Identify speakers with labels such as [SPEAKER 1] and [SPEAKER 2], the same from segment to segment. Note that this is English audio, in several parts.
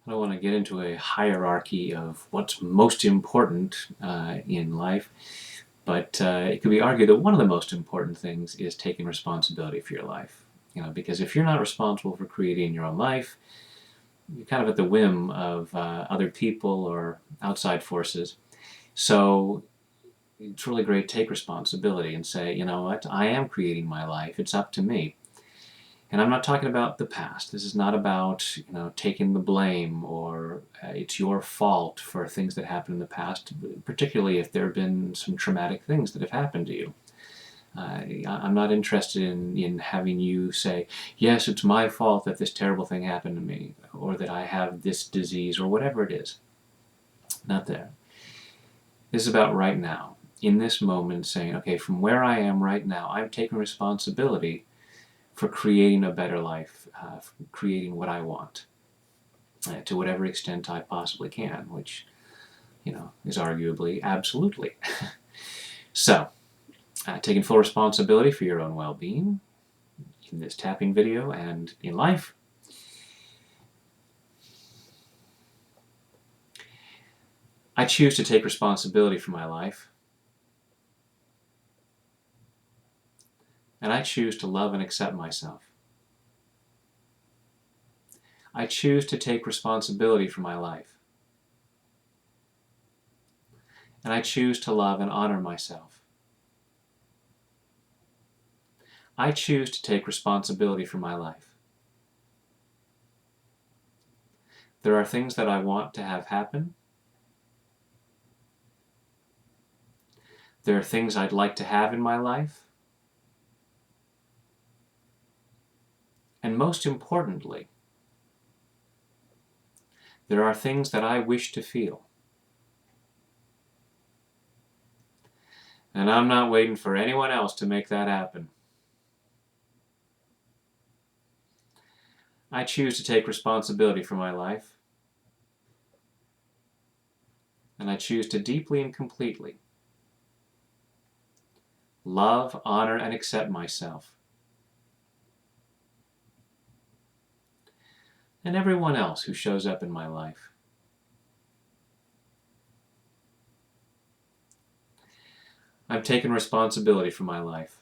[SPEAKER 1] I don't want to get into a hierarchy of what's most important in life, but it could be argued that one of the most important things is taking responsibility for your life. Because if you're not responsible for creating your own life, you're kind of at the whim of other people or outside forces. So it's really great to take responsibility and say, you know what, I am creating my life. It's up to me. And I'm not talking about the past. This is not about, taking the blame or it's your fault for things that happened in the past, particularly if there have been some traumatic things that have happened to you. I'm not interested in having you say, yes, it's my fault that this terrible thing happened to me, or that I have this disease, or whatever it is. Not there. This is about right now. In this moment, saying, okay, from where I am right now, I'm taking responsibility for creating a better life, for creating what I want, to whatever extent I possibly can, which, is arguably absolutely. So, taking full responsibility for your own well-being in this tapping video and in life. I choose to take responsibility for my life, and I choose to love and accept myself. I choose to take responsibility for my life, and I choose to love and honor myself. I choose to take responsibility for my life. There are things that I want to have happen. There are things I'd like to have in my life. And most importantly, there are things that I wish to feel. And I'm not waiting for anyone else to make that happen. I choose to take responsibility for my life. And I choose to deeply and completely love, honor, and accept myself. And everyone else who shows up in my life. I've taken responsibility for my life.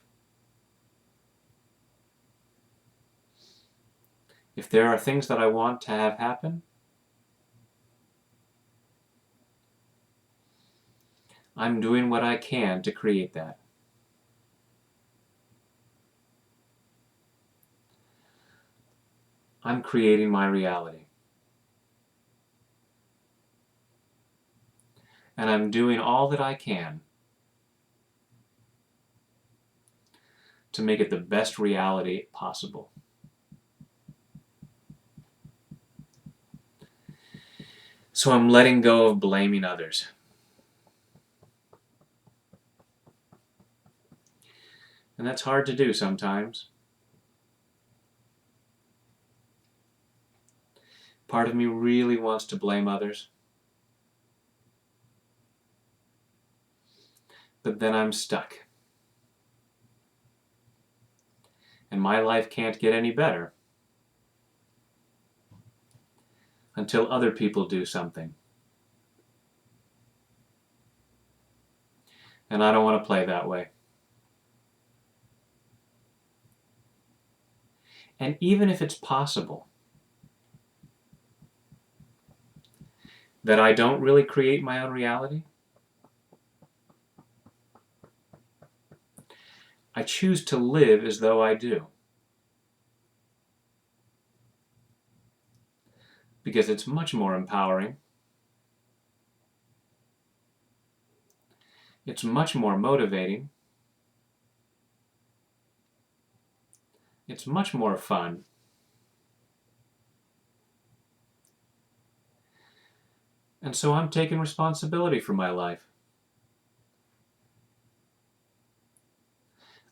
[SPEAKER 1] If there are things that I want to have happen, I'm doing what I can to create that. I'm creating my reality. And I'm doing all that I can to make it the best reality possible. So I'm letting go of blaming others. And that's hard to do sometimes. Part of me really wants to blame others. But then I'm stuck. And my life can't get any better until other people do something. And I don't want to play that way. And even if it's possible that I don't really create my own reality, I choose to live as though I do. Because it's much more empowering. It's much more motivating. It's much more fun. And so I'm taking responsibility for my life.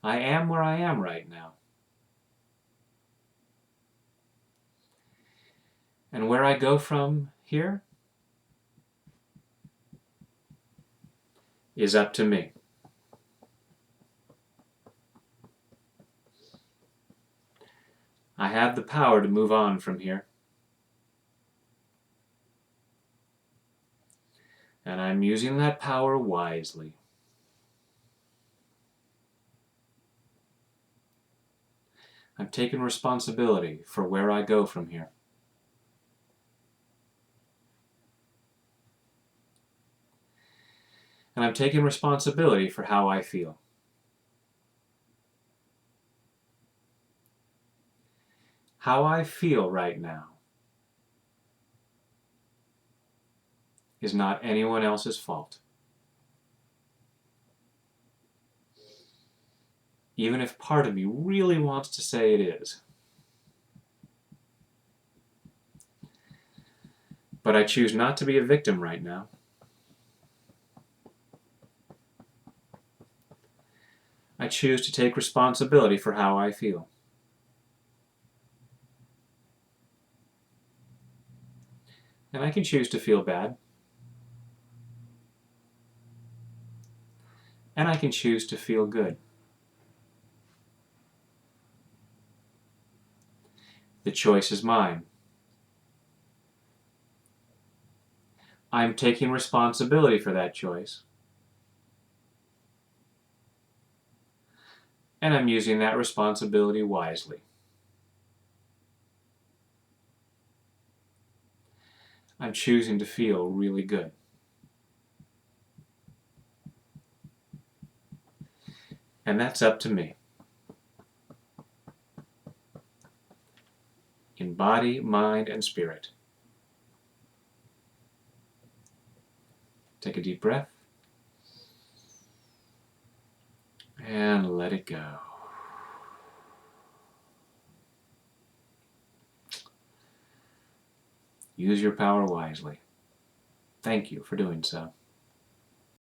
[SPEAKER 1] I am where I am right now. And where I go from here is up to me. I have the power to move on from here. And I'm using that power wisely. I'm taking responsibility for where I go from here. And I'm taking responsibility for how I feel. How I feel right now is not anyone else's fault. Even if part of me really wants to say it is. But I choose not to be a victim right now. I choose to take responsibility for how I feel. And I can choose to feel bad. And I can choose to feel good. The choice is mine. I'm taking responsibility for that choice. And I'm using that responsibility wisely. I'm choosing to feel really good. And that's up to me. In body, mind, and spirit. Take a deep breath. And let it go. Use your power wisely. Thank you for doing so.